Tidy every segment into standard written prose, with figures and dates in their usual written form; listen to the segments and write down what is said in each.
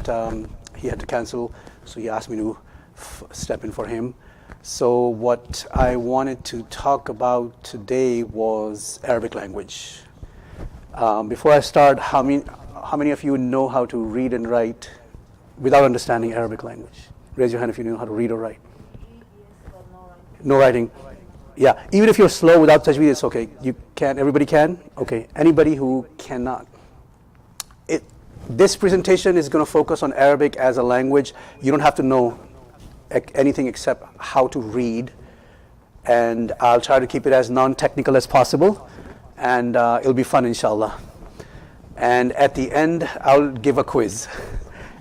but he had to cancel, so he asked me to step in for him. So what I wanted to talk about today was Arabic language. Before I start, how many of you know how to read and write without understanding Arabic language? Raise your hand if you know how to read or write. No writing. Yeah, even if you're slow without tajweed, it's okay. You can. Everybody can? Okay. Anybody who cannot. This presentation is going to focus on Arabic as a language. You don't have to know anything except how to read. And I'll try to keep it as non-technical as possible. And it'll be fun, inshallah. And at the end, I'll give a quiz.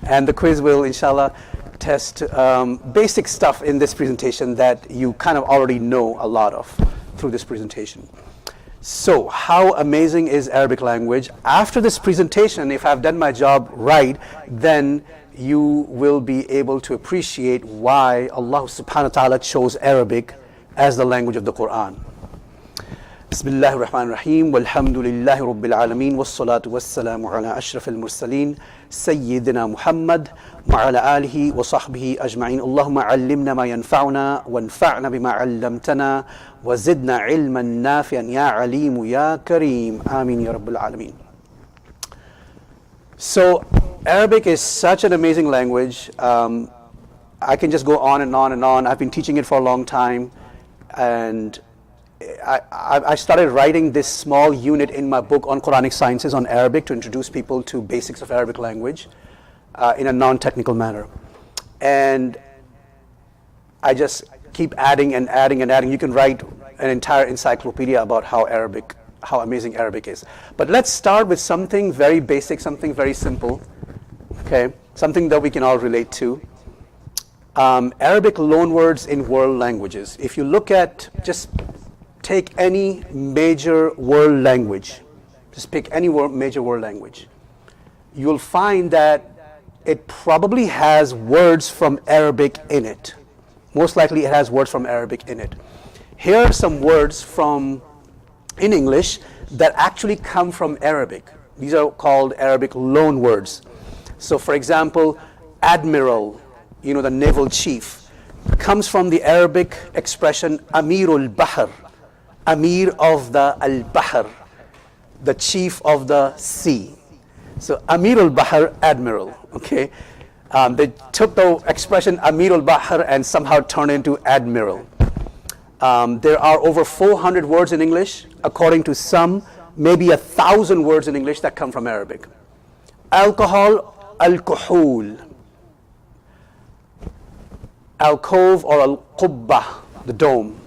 And the quiz will, inshallah, test basic stuff in this presentation that you kind of already know a lot of through this presentation. So how amazing is Arabic language? After this presentation, if I've done my job right, then you will be able to appreciate why Allah subhanahu wa ta'ala chose Arabic as the language of the Qur'an. Bismillahir Rahmanir Rahim, walhamdulillahi rabbil alameen, wassalatu wassalamu ala ashrafil mursaleen, Sayyidina Muhammad, wa ala alihi wa sahbihi ajma'in. Allahumma allimna ma yanfa'una, wanfa'na bima 'allamtana, wa zidna ilman nafi'an ya alimu ya kareem. Ameen ya rabbil alameen. So Arabic is such an amazing language. I can just go on and on and on. I've been teaching it for a long time, and I started writing this small unit in my book on Quranic sciences on Arabic to introduce people to basics of Arabic language in a non-technical manner. And I just keep adding and adding and adding. You can write an entire encyclopedia about how amazing Arabic is. But let's start with something very basic, something very simple, okay? Something that we can all relate to. Arabic loanwords in world languages. If you look at, just take any major world language, just pick any major world language, you'll find that it probably has words from Arabic in it. Most likely it has words from Arabic in it. Here are some words in English that actually come from Arabic. These are called Arabic loan words. So for example, admiral, the naval chief, comes from the Arabic expression Amirul Bahr, Amir of the Al-Bahr, the chief of the sea. So Amirul Bahr, admiral, okay? They took the expression Amirul Bahr and somehow turned it into admiral. There are over 400 words in English. According to some, maybe 1,000 words in English that come from Arabic. Alcohol, al-kuhul. Alcove or al-qubba, the dome.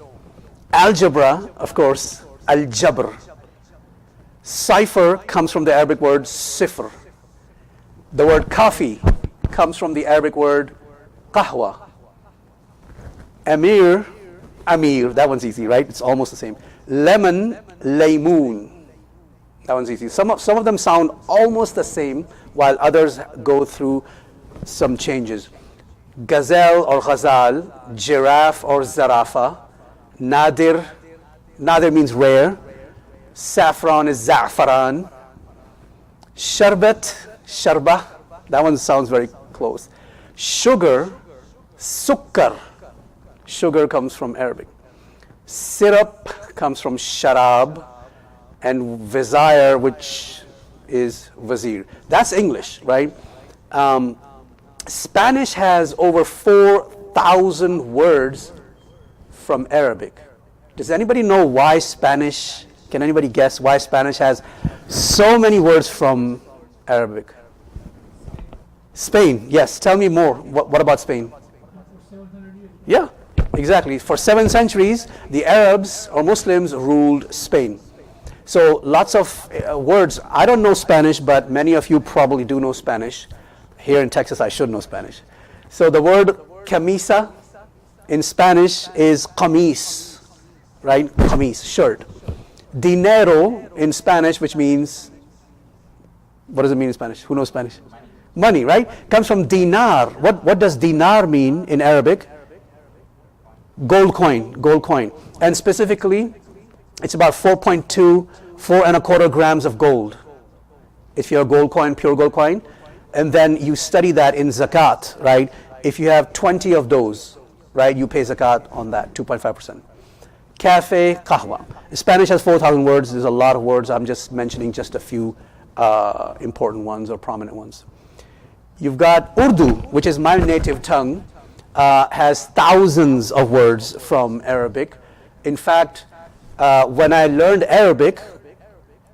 Algebra, of course, al-jabr. Cipher comes from the Arabic word sifr. The word coffee comes from the Arabic word qahwa. Amir, that one's easy, right? It's almost the same. Lemon, laymoon. That one's easy. Some of them sound almost the same, while others go through some changes. Gazelle or ghazal, giraffe or zarafa. Nadir means rare. Saffron is za'faran. Sharbat, sharbah. That one sounds very close. Sugar, sukkar. Sugar comes from Arabic. Syrup comes from sharab. And vizier, which is wazir. That's English, right? Spanish has over 4,000 words from Arabic. Does anybody know why Spanish, can anybody guess why Spanish has so many words from Arabic? Spain, yes, tell me more. What about Spain? Yeah, exactly. For 7 centuries, the Arabs or Muslims ruled Spain. So lots of words. I don't know Spanish, but many of you probably do know Spanish. Here in Texas, I should know Spanish. So the word camisa in Spanish is camis, right? Camis, shirt. Dinero in Spanish, which means, what does it mean in Spanish? Who knows Spanish? Money, right? Comes from dinar. What does dinar mean in Arabic? Gold coin. And specifically, it's about 4.2, 4 1/4 grams of gold. If you're a gold coin, pure gold coin. and then you study that in zakat, right? If you have 20 of those, right, you pay zakat on that, 2.5%. Cafe, kahwa. Spanish has 4,000 words. There's a lot of words. I'm just mentioning just a few important ones or prominent ones. You've got Urdu, which is my native tongue, has thousands of words from Arabic. In fact, when I learned Arabic,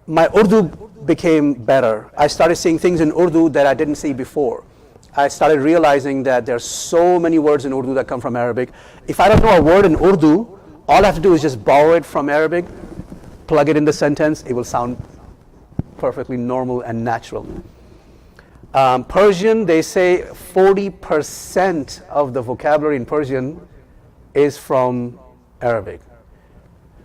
my Urdu became better. I started seeing things in Urdu that I didn't see before. I started realizing that there's so many words in Urdu that come from Arabic. If I don't know a word in Urdu, all I have to do is just borrow it from Arabic, plug it in the sentence, it will sound perfectly normal and natural. Persian, they say 40% of the vocabulary in Persian is from Arabic.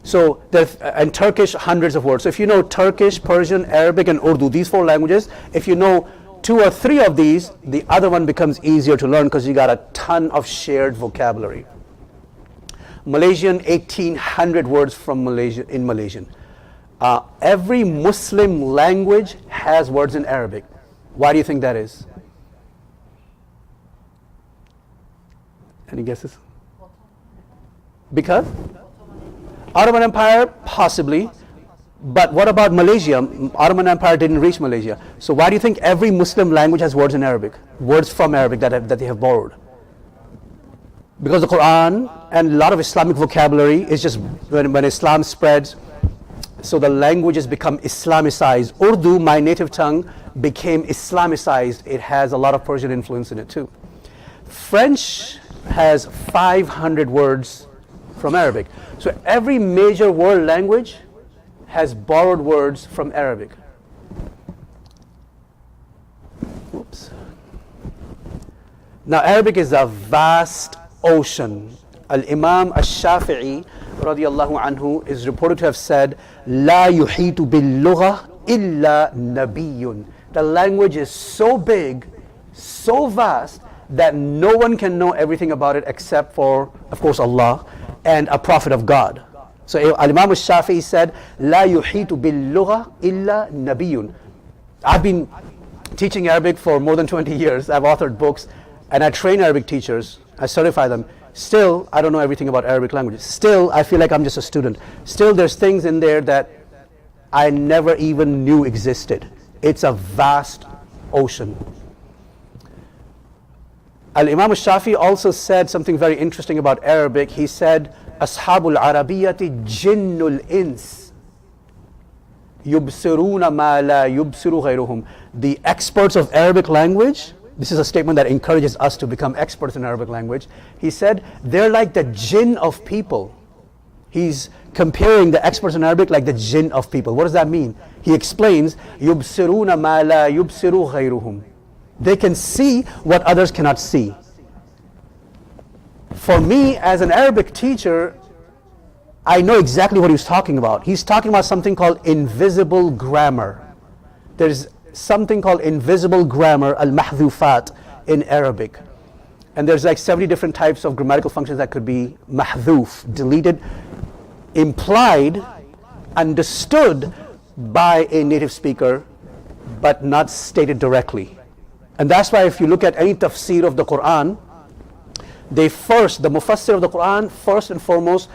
So, and Turkish, hundreds of words. So if you know Turkish, Persian, Arabic, and Urdu, these 4 languages, if you know 2 or 3 of these, the other one becomes easier to learn because you got a ton of shared vocabulary. Malaysian, 1,800 words from Malaysian. Every Muslim language has words in Arabic. Why do you think that is? Any guesses? Because? Ottoman Empire, possibly. But what about Malaysia? Ottoman Empire didn't reach Malaysia. So why do you think every Muslim language has words in Arabic? Words from Arabic that they have borrowed? Because the Qur'an and a lot of Islamic vocabulary is just when Islam spreads, so the languages become Islamicized. Urdu, my native tongue, became Islamicized. It has a lot of Persian influence in it too. French has 500 words from Arabic. So every major world language has borrowed words from Arabic. Whoops. Now Arabic is a vast ocean. Al-Imam al-Shafi'i radiyallahu anhu is reported to have said, "La yuhitu bil-lugha illa nabiyyun." The language is so big, so vast, that no one can know everything about it except for, of course, Allah and a prophet of God. So Al-Imam al-Shafi'i said, "La yuhitu bil-lugha illa nabiyyun." I've been teaching Arabic for more than 20 years. I've authored books, and I train Arabic teachers. I certify them. Still, I don't know everything about Arabic languages. Still, I feel like I'm just a student. Still, there's things in there that I never even knew existed. It's a vast ocean. Al-Imam al-Shafi also said something very interesting about Arabic. He said, "Ashabul Arabiyyati jinnul ins, yubsiruna ma la yubsiru ghayruhum." The experts of Arabic language, this is a statement that encourages us to become experts in Arabic language. He said, they're like the jinn of people. He's comparing the experts in Arabic like the jinn of people. What does that mean? He explains, يُبْصِرُونَ مَا لَا يُبْصِرُ غَيْرُهُم. They can see what others cannot see. For me, as an Arabic teacher, I know exactly what he's talking about. He's talking about something called invisible grammar. There's something called invisible grammar, al-mahdhufat, in Arabic. And there's like 70 different types of grammatical functions that could be mahdhuf, deleted, implied, understood by a native speaker, but not stated directly. And that's why if you look at any tafsir of the Qur'an, the mufassir of the Qur'an, first and foremost,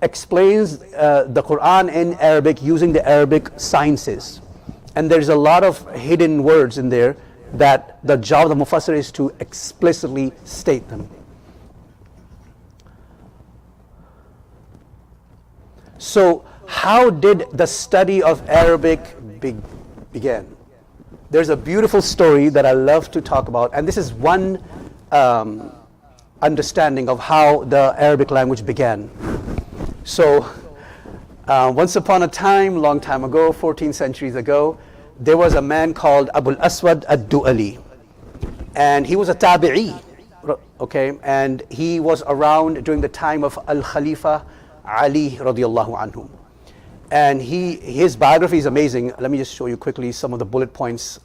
explains the Qur'an in Arabic using the Arabic sciences. And there's a lot of hidden words in there that the job of the mufassir is to explicitly state them. So how did the study of Arabic begin? There's a beautiful story that I love to talk about, and this is one understanding of how the Arabic language began. So once upon a time, long time ago, 14 centuries ago, there was a man called Abu al-Aswad ad-Du'ali, and he was a tabi'i, okay, and he was around during the time of Al-Khalifa Ali radiyallahu anhu. And his biography is amazing. Let me just show you quickly some of the bullet points.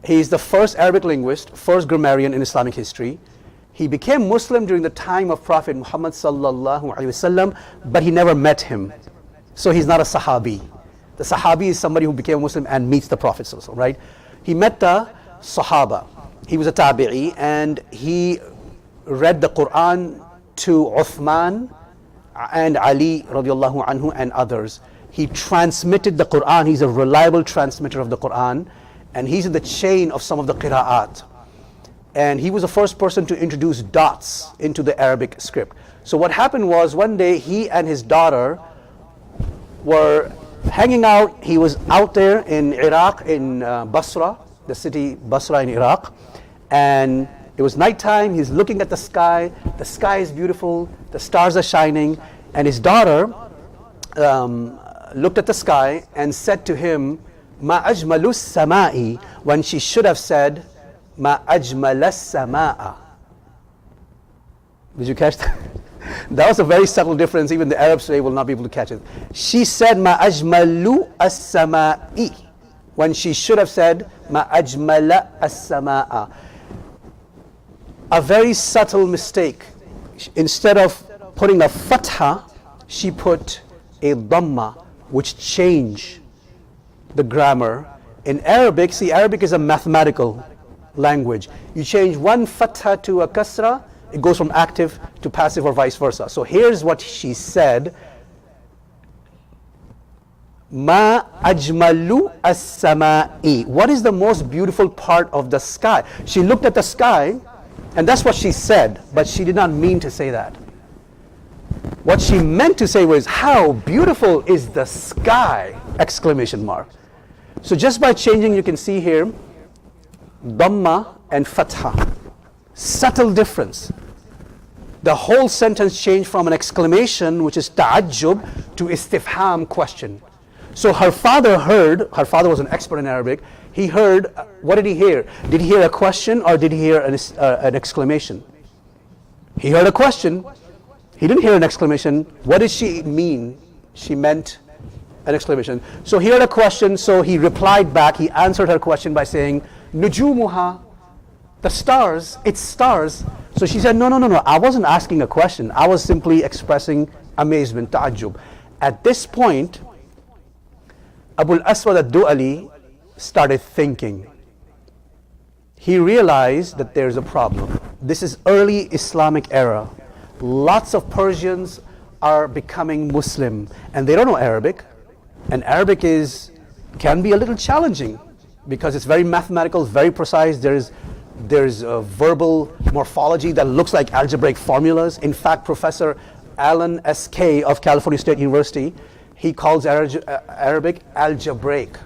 He is the first Arabic linguist, first grammarian in Islamic history. He became Muslim during the time of Prophet Muhammad sallallahu alaihi wasallam, but he never met him. So he's not a Sahabi. The Sahabi is somebody who became a Muslim and meets the Prophet, right? He met the Sahaba. He was a tabi'i, and he read the Qur'an to Uthman and Ali radiallahu anhu and others. He transmitted the Qur'an. He's a reliable transmitter of the Qur'an, and he's in the chain of some of the qira'at. And he was the first person to introduce dots into the Arabic script. So what happened was, one day he and his daughter were hanging out. He was out there in Iraq, in Basra, the city Basra in Iraq, and it was nighttime. He's looking at the sky. The sky is beautiful. The stars are shining. And his daughter looked at the sky and said to him, "Ma ajmalus sama'i," when she should have said, "Ma ajmalas sama'a." Did you catch that? That was a very subtle difference. Even the Arabs today will not be able to catch it. She said, "Ma ajmalu as-sama'i," when she should have said, "Ma ajmala as-sama'a." A very subtle mistake. Instead of putting a fatha, she put a dhamma, which changed the grammar. In Arabic, see, Arabic is a mathematical language. You change one fatha to a kasra, it goes from active to passive or vice versa. So here's what she said: Ma ajmalu as-sama'i. What is the most beautiful part of the sky? She looked at the sky, and that's what she said, but she did not mean to say that. What she meant to say was, "How beautiful is the sky!" Exclamation mark. So just by changing, you can see here, dhamma and fatha. Subtle difference. The whole sentence changed from an exclamation, which is ta'ajjub, to istifham, question. So her father was an expert in Arabic. He heard, what did he hear? Did he hear a question, or did he hear an exclamation? He heard a question. He didn't hear an exclamation. What did she mean? She meant an exclamation. So he heard a question, so he replied back. He answered her question by saying, "Nujumuha," the stars, it's stars. So she said, no, I wasn't asking a question. I was simply expressing amazement, ta'ajjub. At this point, Abu al-Aswad al-Du'ali started thinking. He realized that there's a problem. This is early Islamic era. Lots of Persians are becoming Muslim, and they don't know Arabic. And Arabic can be a little challenging because it's very mathematical, very precise. There's a verbal morphology that looks like algebraic formulas. In fact, Professor Alan S.K. of California State University, he calls Arabic algebraic.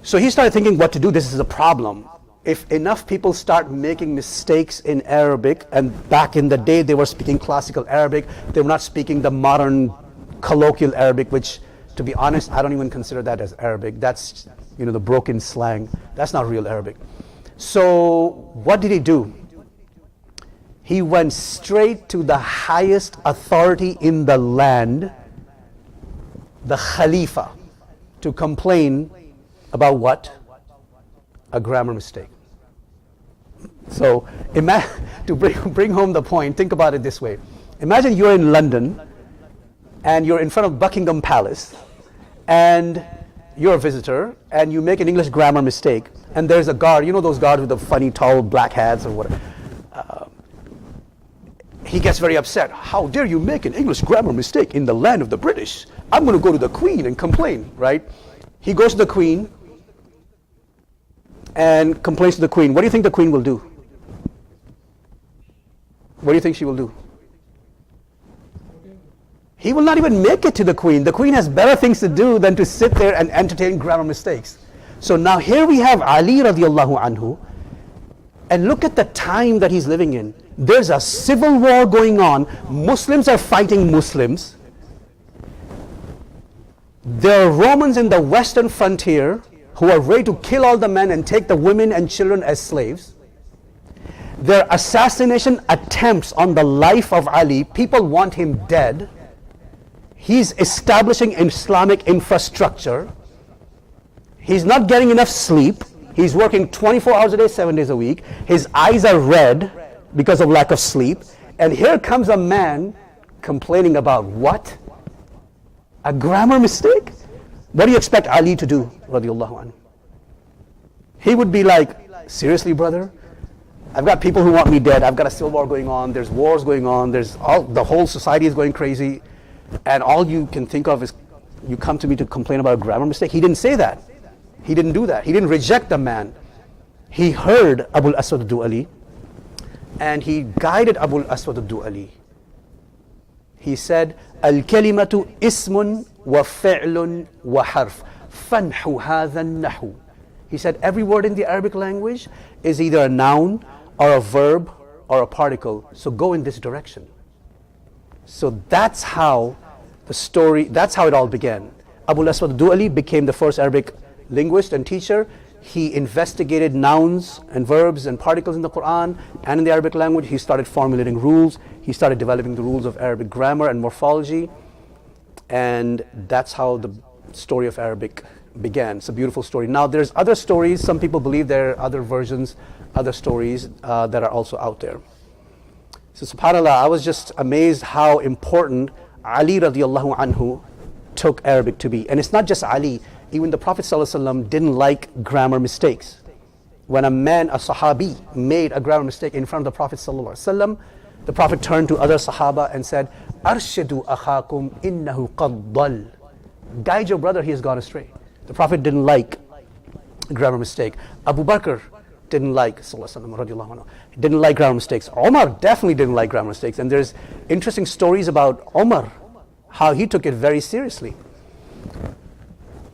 So he started thinking what to do. This is a problem. If enough people start making mistakes in Arabic, and back in the day they were speaking classical Arabic, they were not speaking the modern colloquial Arabic, which, to be honest, I don't even consider that as Arabic. That's, the broken slang. That's not real Arabic. So what did he do? He went straight to the highest authority in the land, the Khalifa, to complain about what? A grammar mistake. So to bring home the point, think about it this way. Imagine you're in London and you're in front of Buckingham Palace and you're a visitor and you make an English grammar mistake, and there's a guard, those guards with the funny tall black hats or whatever. He gets very upset. "How dare you make an English grammar mistake in the land of the British? I'm going to go to the Queen and complain," right? He goes to the Queen and complains to the Queen. What do you think the Queen will do? What do you think she will do? He will not even make it to the Queen. The Queen has better things to do than to sit there and entertain grammar mistakes. So now here we have Ali radiallahu anhu, and look at the time that he's living in. There's a civil war going on. Muslims are fighting Muslims. There are Romans in the western frontier who are ready to kill all the men and take the women and children as slaves. There are assassination attempts on the life of Ali. People want him dead. He's establishing Islamic infrastructure. He's not getting enough sleep. He's working 24 hours a day, 7 days a week. His eyes are red because of lack of sleep. And here comes a man complaining about what? A grammar mistake? What do you expect Ali to do, radiallahu anhu? He would be like, seriously, brother? I've got people who want me dead. I've got a civil war going on. There's wars going on. The whole society is going crazy. And all you can think of is you come to me to complain about a grammar mistake. He didn't say that. He didn't do that. He didn't reject the man. He heard Abu al-Aswad ad-Du'ali and he guided Abu al-Aswad ad-Du'ali. He said, Al-kalimatu ismun wa fi'lun wa harf. Fanhu hadha nahu. He said, every word in the Arabic language is either a noun or a verb or a particle. So go in this direction. So that's how it all began. Abu al-Aswad ad-Du'ali became the first Arabic linguist and teacher. He investigated nouns and verbs and particles in the Qur'an and in the Arabic language. He started formulating rules. He started developing the rules of Arabic grammar and morphology. And that's how the story of Arabic began. It's a beautiful story. Now there's other stories. Some people believe there are other versions, other stories that are also out there. So subhanAllah, I was just amazed how important Ali radiallahu anhu took Arabic to be. And it's not just Ali. Even the Prophet ﷺ didn't like grammar mistakes. When a Sahabi, made a grammar mistake in front of the Prophet ﷺ, the Prophet turned to other Sahaba and said, Arshidu akhakum innahu qad dal. Guide your brother, he has gone astray. The Prophet didn't like grammar mistake. Abu Bakr didn't like, didn't like grammar mistakes. Omar definitely didn't like grammar mistakes. And there's interesting stories about Omar, how he took it very seriously.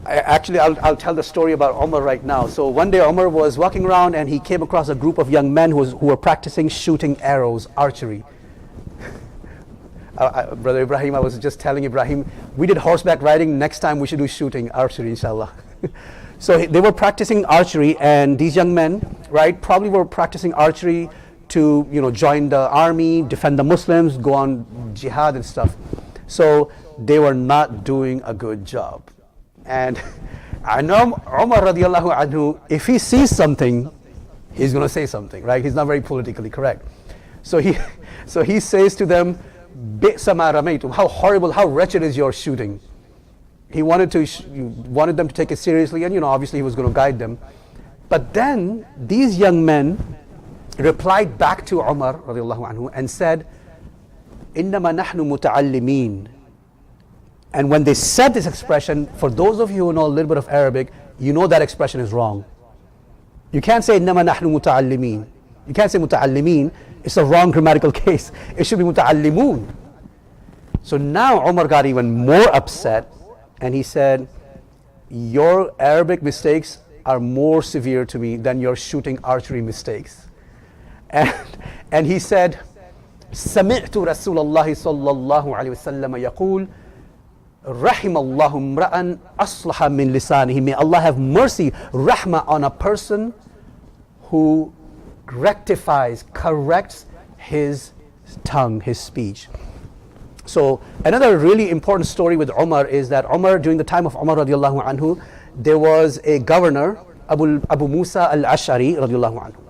I'll tell the story about Omar right now. So one day Omar was walking around and he came across a group of young men who were practicing shooting arrows, archery. Brother Ibrahim, I was just telling Ibrahim, we did horseback riding, next time we should do shooting, archery, inshallah. So they were practicing archery, and these young men, right, probably were practicing archery to, join the army, defend the Muslims, go on jihad and stuff. So they were not doing a good job. And I know Umar radiallahu anhu, if he sees something, he's going to say something, right? He's not very politically correct. So he says to them, Bi'sa ma ramaytum, how horrible, how wretched is your shooting. He wanted them to take it seriously, and obviously he was going to guide them. But then these young men replied back to Umar radiallahu anhu and said, Innama nahnu muta'allimin. And when they said this expression, for those of you who know a little bit of Arabic, you know that expression is wrong. You can't say إنما نحن متعلمين. You can't say متعلمين. It's a wrong grammatical case. It should be متعلمون. So now Umar got even more upset, and he said, your Arabic mistakes are more severe to me than your shooting archery mistakes. And he said, سمعت رسول الله صلى الله عليه وسلم يقول رحم الله امرأ أصلح من لسانه. May Allah have mercy, rahmah, on a person who rectifies, corrects his tongue, his speech. So another really important story with Umar is that Umar, during the time of Umar radiallahu anhu, there was a governor, Abu Musa al-Ash'ari radiallahu anhu.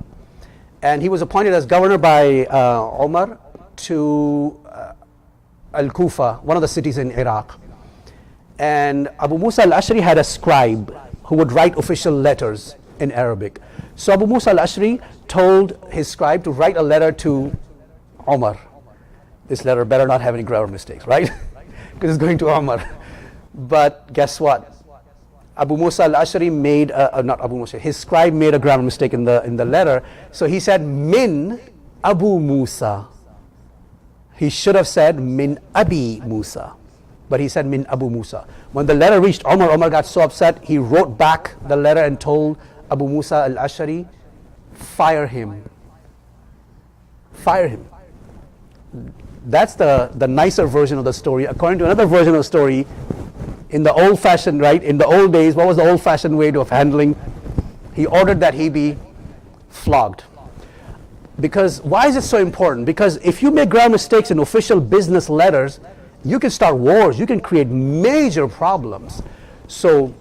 And he was appointed as governor by Umar to Al-Kufa, one of the cities in Iraq. And Abu Musa al-Ash'ari had a scribe who would write official letters in Arabic. So Abu Musa al-Ash'ari told his scribe to write a letter to Umar. This letter better not have any grammar mistakes, right? Because it's going to Umar. But guess what? Abu Musa al-Ash'ari made, not Abu Musa, his scribe made a grammar mistake in the letter. So he said, Min Abu Musa. He should have said, Min Abi Musa. But he said, Min Abu Musa. When the letter reached Umar, Umar got so upset, he wrote back the letter and told Abu Musa al-Ash'ari, fire him. Fire him. That's the nicer version of the story. According to another version of the story, in the old-fashioned, right, in the old days, what was the old-fashioned way of handling? He ordered that he be flogged. Because, why is it so important? Because if you make grammar mistakes in official business letters, you can start wars, you can create major problems. So,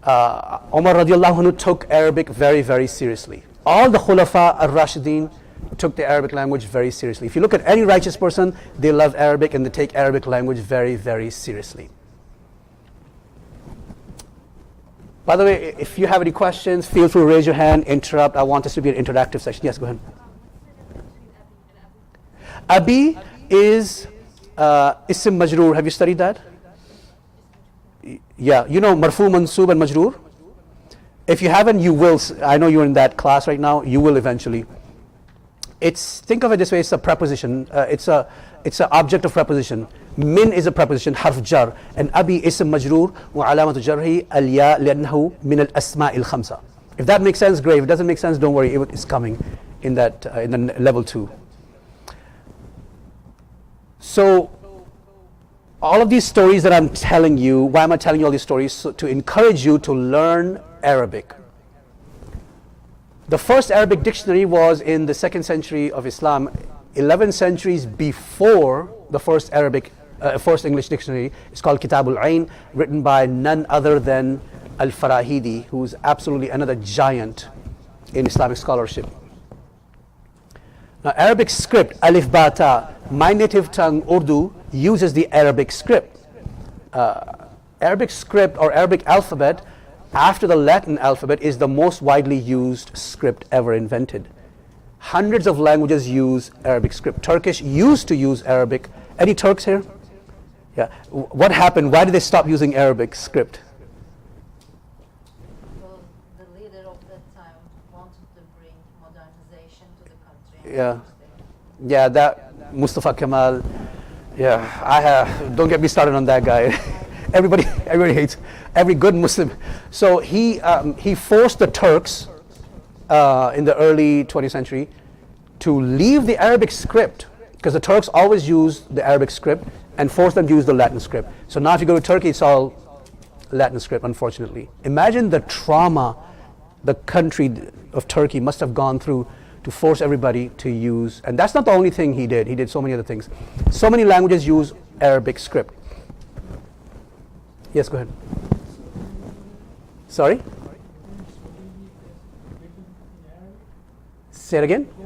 Umar radiallahu anhu took Arabic very, very seriously. All the Khulafa al-Rashidin took the Arabic language very seriously. If you look at any righteous person, they love Arabic and they take Arabic language very, very seriously. By the way, if you have any questions, feel free to raise your hand, interrupt. I want this to be an interactive session. Yes, go ahead. Abi is ism majroor. Have you studied that? Yeah, you know marfu, mansoob and majroor? If you haven't, you will. I know you're in that class right now. You will eventually. Think of it this way. It's a preposition. It's an object of preposition. Min is a preposition, harf jar, and abi ism majroor wa alamatu jarhi al-ya li'annahu min al-asma' al-khamsa. If that makes sense, great. If it doesn't make sense, don't worry. It's coming in that in the level 2. So all of these stories that I'm telling you, why am I telling you all these stories? So to encourage you to learn Arabic. The first Arabic dictionary was in the 2nd century of Islam, 11 centuries before the first English dictionary. It's called Kitabul Ain, written by none other than Al-Farahidi, who's absolutely another giant in Islamic scholarship. Now, Arabic script, Alif Ba Ta, my native tongue, Urdu, uses the Arabic script. Arabic script or Arabic alphabet, after the Latin alphabet, is the most widely used script ever invented. Hundreds of languages use Arabic script. Turkish used to use Arabic. Any Turks here? Yeah. What happened? Why did they stop using Arabic script? Well, the leader of that time wanted to bring modernization to the country. Yeah, that Mustafa Kemal. Yeah, don't get me started on that guy. Everybody hates every good Muslim. So he forced the Turks in the early 20th century to leave the Arabic script, because the Turks always used the Arabic script, and forced them to use the Latin script. So now if you go to Turkey, it's all Latin script, unfortunately. Imagine the trauma the country of Turkey must have gone through to force everybody to use, and that's not the only thing he did. He did so many other things. So many languages use Arabic script. Yes, go ahead. Sorry? Say it again? The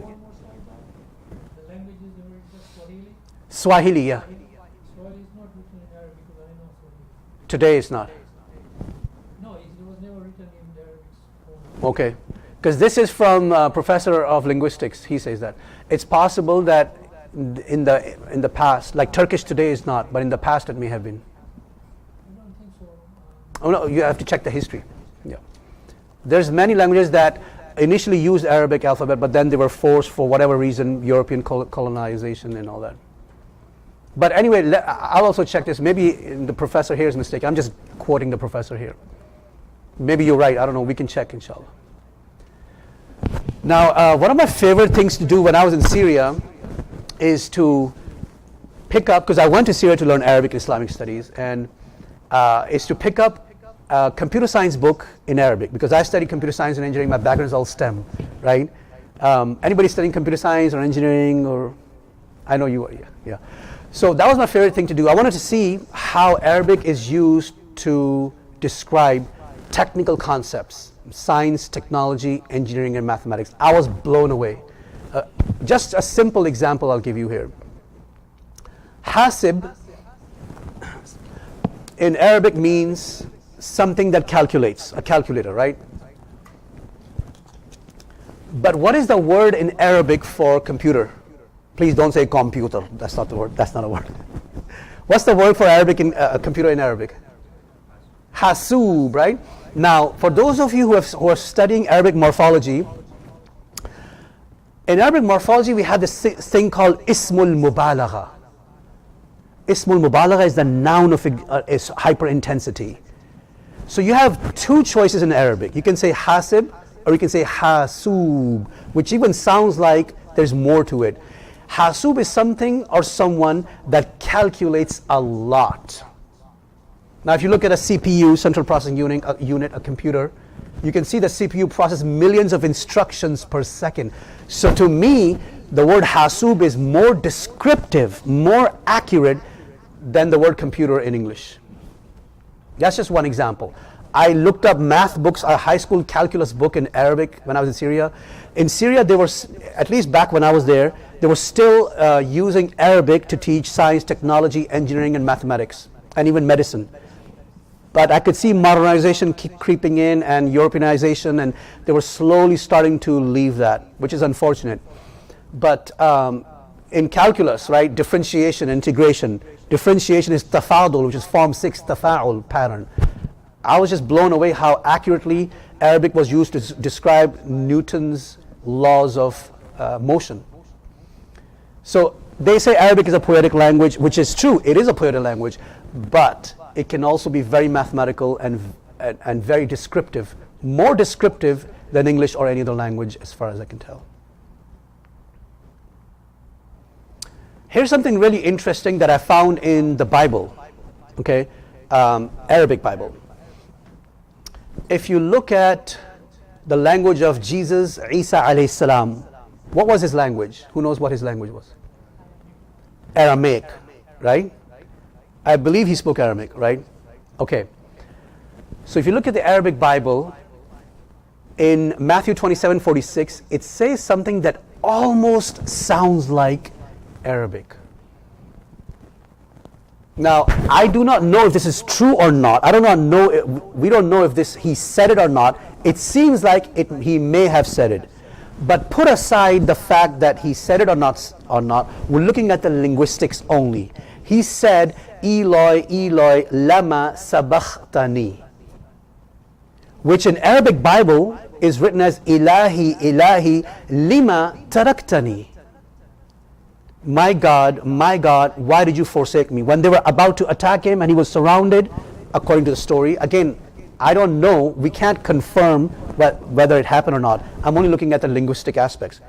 language is Swahili? Swahili, yeah. Swahili is not written in Arabic because I know Swahili. Today it's not. No, it was never written in Arabic form. Okay. Because this is from a professor of linguistics. He says that. It's possible that in the past, like Turkish today is not, but in the past it may have been. I don't think so. Oh no, you have to check the history. Yeah. There's many languages that initially used Arabic alphabet, but then they were forced for whatever reason, European colonization and all that. But anyway, I'll also check this. Maybe the professor here is mistaken. I'm just quoting the professor here. Maybe you're right. I don't know. We can check, inshallah. Now, one of my favorite things to do when I was in Syria is to pick up, because I went to Syria to learn Arabic and Islamic studies, and is to pick up a computer science book in Arabic, because I studied computer science and engineering. My background is all STEM, right? Anybody studying computer science or engineering, or I know you are, yeah. So that was my favorite thing to do. I wanted to see how Arabic is used to describe technical concepts, science, technology, engineering, and mathematics. I was blown away. Just a simple example I'll give you here. Hasib in Arabic means something that calculates, a calculator, right? But what is the word in Arabic for computer? Please don't say computer. That's not the word. That's not a word. What's the word for Arabic in computer in Arabic? Hasub, right? Now, for those of you who are studying Arabic morphology, in Arabic morphology we have this thing called Ismul Mubalagha. Ismul Mubalagha is the noun of is hyperintensity. So you have two choices in Arabic. You can say hasib or you can say hasub, which even sounds like there's more to it. Hasub is something or someone that calculates a lot. Now if you look at a CPU, central processing unit, a computer, you can see the CPU processes millions of instructions per second. So to me, the word hasub is more descriptive, more accurate than the word computer in English. That's just one example. I looked up math books, a high school calculus book in Arabic when I was in Syria. In Syria, they were, at least back when I was there, they were still using Arabic to teach science, technology, engineering, and mathematics, and even medicine. But I could see modernization creeping in and Europeanization, and they were slowly starting to leave that, which is unfortunate. But in calculus, right, differentiation, integration, differentiation is tafadul, which is form 6 tafa'ul pattern. I was just blown away how accurately Arabic was used to describe Newton's laws of motion. So they say Arabic is a poetic language, which is true, it is a poetic language, but it can also be very mathematical and very descriptive, more descriptive than English or any other language as far as I can tell. Here's something really interesting that I found in the Bible, okay, Arabic Bible. If you look at the language of Jesus, Isa alayhi salam, what was his language? Who knows what his language was? Aramaic, right? I believe he spoke Aramaic, right? Okay. So if you look at the Arabic Bible, in Matthew 27:46, it says something that almost sounds like Arabic. Now, I do not know if this is true or not. I do not know. We don't know if he said it or not. It seems like he may have said it. But put aside the fact that he said it or not, we're looking at the linguistics only. He said, Eloi, Eloi, lama sabachthani, which in Arabic Bible is written as Ilahi, Ilahi, lima taraktani. My God, why did you forsake me? When they were about to attack him and he was surrounded, according to the story, again, I don't know, we can't confirm whether it happened or not. I'm only looking at the linguistic aspects.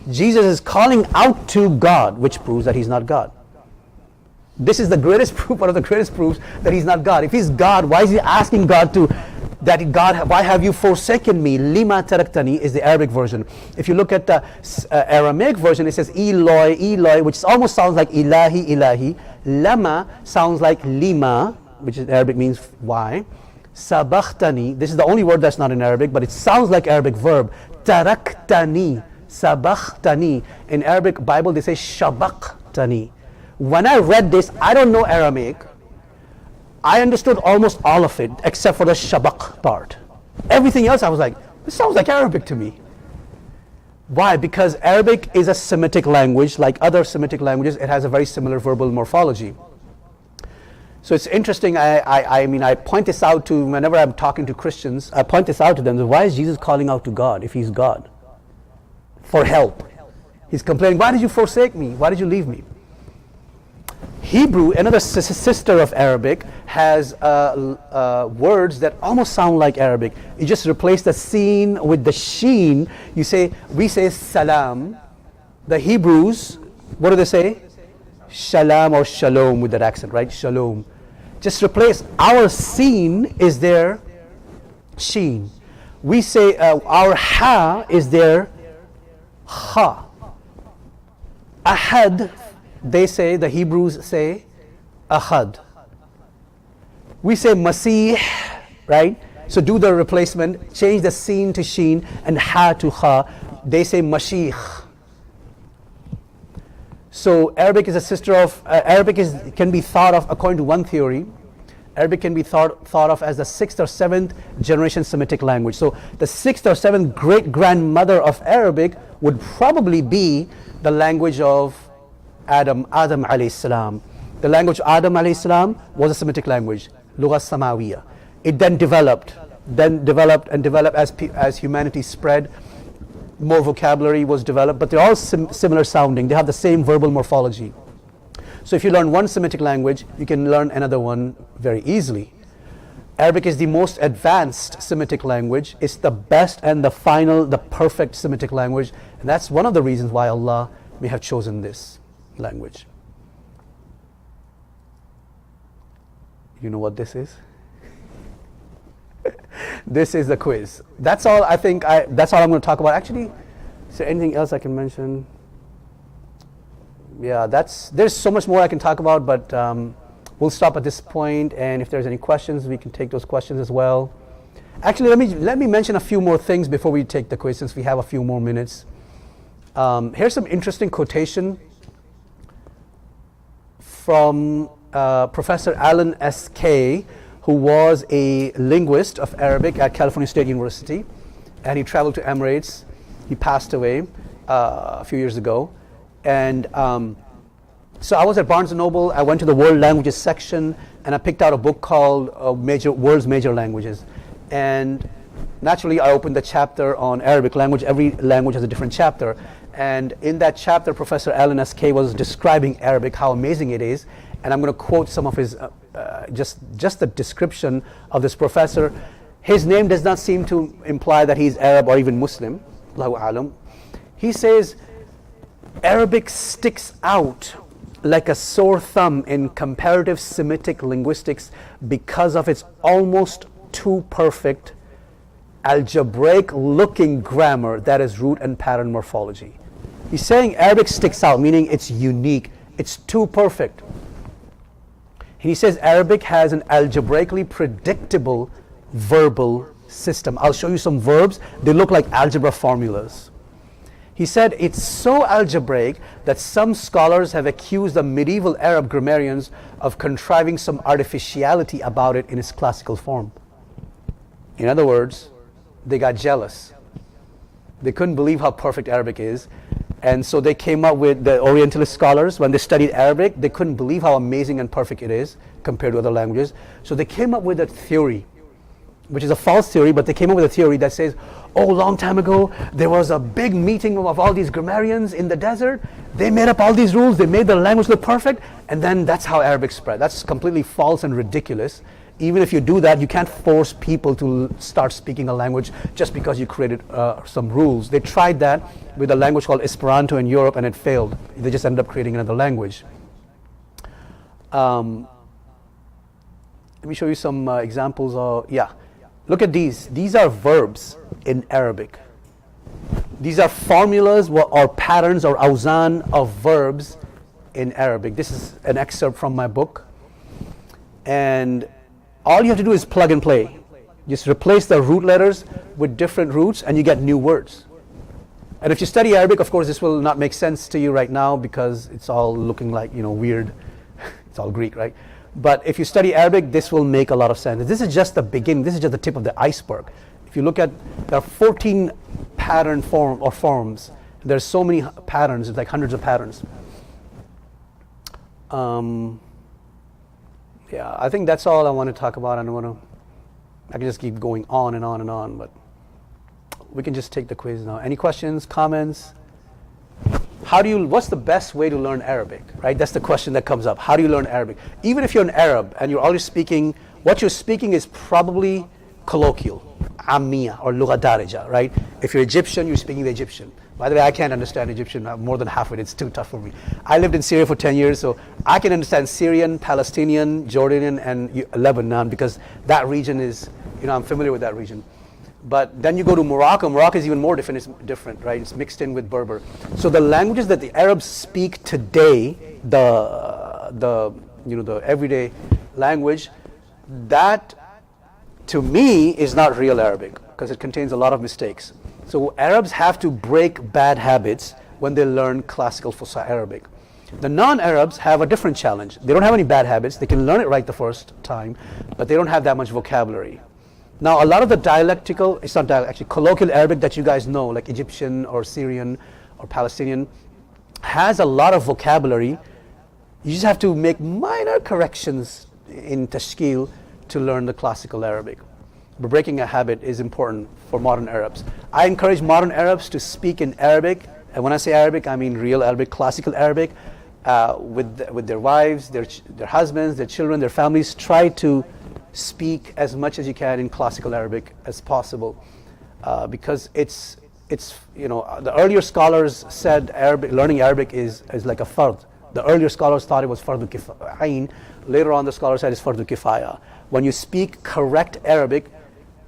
Jesus is calling out to God, which proves that he's not God. This is the greatest proof, one of the greatest proofs that he's not God. If he's God, why is he asking God why have you forsaken me? Lima taraktani is the Arabic version. If you look at the Aramaic version, it says Eloi, Eloi, which almost sounds like Ilahi, Ilahi. Lama sounds like lima, which in Arabic means why. Sabachthani, this is the only word that's not in Arabic, but it sounds like Arabic verb. Taraktani, sabachthani. In Arabic Bible, they say shabaqtani. When I read this, I don't know Aramaic. I understood almost all of it, except for the shabaq part. Everything else, I was like, this sounds like Arabic to me. Why? Because Arabic is a Semitic language. Like other Semitic languages, it has a very similar verbal morphology. So it's interesting, I point this out to, whenever I'm talking to Christians, I point this out to them, why is Jesus calling out to God if he's God? For help. He's complaining, why did you forsake me? Why did you leave me? Hebrew, another sister of Arabic, has words that almost sound like Arabic. You just replace the sin with the sheen. We say salam. The Hebrews, what do they say? Shalom or shalom with that accent, right? Shalom. Just replace our sin is their sheen. We say our ha is their ha. Ahad, the Hebrews say ahad. We say masih, right? So do the replacement, change the sin to sheen and ha to ha. They say mashih. So Arabic is a sister of, can be thought of, according to one theory, Arabic can be thought of as the 6th or 7th generation Semitic language. So the 6th or 7th great grandmother of Arabic would probably be the language of Adam alayhi salam. The language of Adam alayhi salam was a Semitic language, Lugha Samawiya. It then developed as humanity spread. More vocabulary was developed, but they're all similar sounding. They have the same verbal morphology. So if you learn one Semitic language, you can learn another one very easily. Arabic is the most advanced Semitic language. It's the best and the final, the perfect Semitic language. And that's one of the reasons why Allah may have chosen this language. You know what this is? This is the quiz. That's all I think. That's all I'm going to talk about. Actually, is there anything else I can mention? Yeah, there's so much more I can talk about, but we'll stop at this point. And if there's any questions, we can take those questions as well. Actually, let me mention a few more things before we take the quiz, since we have a few more minutes. Here's some interesting quotation from Professor Alan S.K., who was a linguist of Arabic at California State University, and he traveled to Emirates. He passed away a few years ago. And so I was at Barnes & Noble. I went to the World Languages section, and I picked out a book called World's Major Languages. And naturally, I opened the chapter on Arabic language. Every language has a different chapter. And in that chapter, Professor Alan S.K. was describing Arabic, how amazing it is. And I'm going to quote some of his, just the description of this professor. His name does not seem to imply that he's Arab or even Muslim. Allahu alam. He says, Arabic sticks out like a sore thumb in comparative Semitic linguistics because of its almost too perfect algebraic looking grammar that is root and pattern morphology. He's saying Arabic sticks out, meaning it's unique, it's too perfect. He says Arabic has an algebraically predictable verbal system. I'll show you some verbs. They look like algebra formulas. He said it's so algebraic that some scholars have accused the medieval Arab grammarians of contriving some artificiality about it in its classical form. In other words, they got jealous. They couldn't believe how perfect Arabic is. And so they came up with, the Orientalist scholars, when they studied Arabic, they couldn't believe how amazing and perfect it is compared to other languages. So they came up with a theory, which is a false theory, but they came up with a theory that says, oh, long time ago, there was a big meeting of all these grammarians in the desert. They made up all these rules, they made the language look perfect, and then that's how Arabic spread. That's completely false and ridiculous. Even if you do that, you can't force people to start speaking a language just because you created some rules. They tried that with a language called Esperanto in Europe, and it failed. They just ended up creating another language. Let me show you some examples of, look at these. These are verbs in Arabic. These are formulas or patterns or awzan of verbs in Arabic. This is an excerpt from my book. And all you have to do is plug and play. Just replace the root letters with different roots and you get new words. And if you study Arabic, of course, this will not make sense to you right now because it's all looking like, weird. It's all Greek, right? But if you study Arabic, this will make a lot of sense. This is just the beginning. This is just the tip of the iceberg. If you look at, there are 14 pattern forms. There's so many patterns. It's like hundreds of patterns. I think that's all I want to talk about. I can just keep going on and on and on, but we can just take the quiz now. Any questions, comments? What's the best way to learn Arabic, right? That's the question that comes up. How do you learn Arabic? Even if you're an Arab and you're already speaking, what you're speaking is probably colloquial, Ammiya or Lugha Darija, right? If you're Egyptian, you're speaking the Egyptian. By the way, I can't understand Egyptian, more than half of it. It's too tough for me. I lived in Syria for 10 years, so I can understand Syrian, Palestinian, Jordanian, and Lebanon because that region is, I'm familiar with that region. But then you go to Morocco. Morocco is even more different. It's different, right? It's mixed in with Berber. So the languages that the Arabs speak today, the everyday language, that to me is not real Arabic because it contains a lot of mistakes. So Arabs have to break bad habits when they learn classical Fusha Arabic. The non-Arabs have a different challenge. They don't have any bad habits. They can learn it right the first time, but they don't have that much vocabulary. Now, a lot of the colloquial Arabic that you guys know, like Egyptian or Syrian or Palestinian, has a lot of vocabulary. You just have to make minor corrections in tashkil to learn the classical Arabic. But breaking a habit is important for modern Arabs. I encourage modern Arabs to speak in Arabic, and when I say Arabic, I mean real Arabic, classical Arabic, with their wives, their husbands, their children, their families. Try to speak as much as you can in classical Arabic as possible, because it's the earlier scholars said learning Arabic is like a fard. The earlier scholars thought it was fardu kifaya. Later on, the scholars said it's fardu kifaya. When you speak correct Arabic,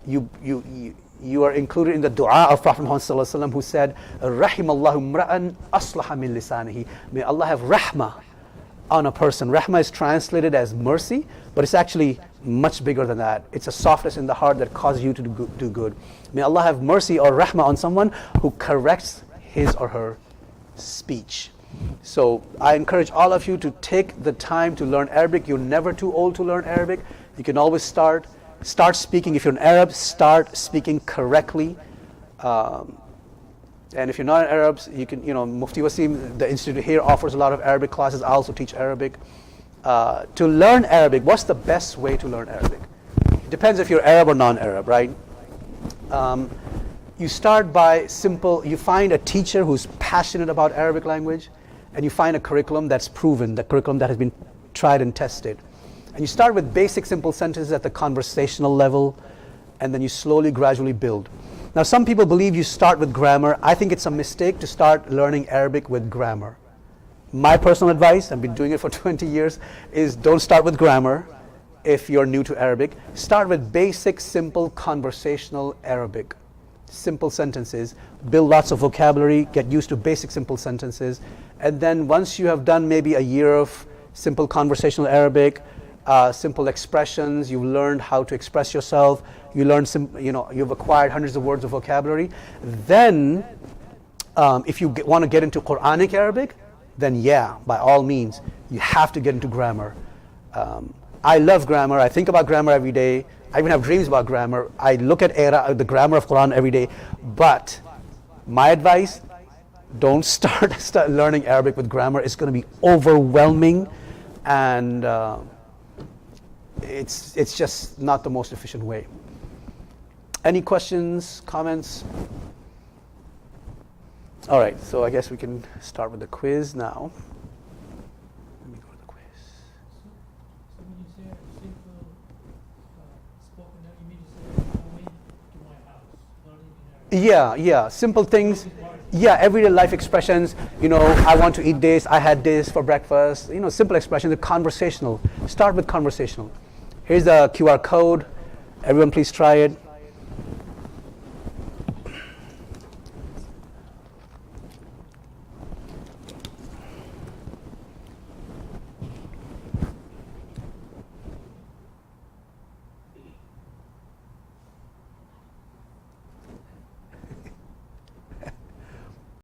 you are included in the dua of Prophet Muhammad sallallahu alaihi wasallam, who said, "Rahimallahu mra'an aslaha min lisanihi." May Allah have rahmah on a person. Rahmah is translated as mercy, but it's actually much bigger than that. It's a softness in the heart that causes you to do good. May Allah have mercy or rahmah on someone who corrects his or her speech. So I encourage all of you to take the time to learn Arabic. You're never too old to learn Arabic. You can always start speaking. If you're an Arab, start speaking correctly. And if you're not an Arab, you can, Mufti Wasim, the institute here offers a lot of Arabic classes. I also teach Arabic. To learn Arabic, what's the best way to learn Arabic? It depends if you're Arab or non-Arab, right? You start by you find a teacher who's passionate about Arabic language, and you find a curriculum that's proven, the curriculum that has been tried and tested. And you start with basic simple sentences at the conversational level, and then you slowly, gradually build. Now, some people believe you start with grammar. I think it's a mistake to start learning Arabic with grammar. My personal advice, I've been doing it for 20 years, is don't start with grammar if you're new to Arabic. Start with basic, simple, conversational Arabic. Simple sentences, build lots of vocabulary, get used to basic, simple sentences. And then once you have done maybe a year of simple conversational Arabic, simple expressions, you've learned how to express yourself, you've acquired hundreds of words of vocabulary, then if you want to get into Quranic Arabic, then yeah, by all means, you have to get into grammar. I love grammar. I think about grammar every day. I even have dreams about grammar. I look at the grammar of Quran every day. But my advice, don't start learning Arabic with grammar. It's going to be overwhelming, and it's just not the most efficient way. Any questions, comments? All right, so I guess we can start with the quiz now. Let me go to the quiz. So when you say a simple spoken, you mean to say, I went to my house, not in Arabic. Yeah, simple things. Yeah, everyday life expressions. I want to eat this, I had this for breakfast. Simple expressions, conversational. Start with conversational. Here's the QR code. Everyone please try it.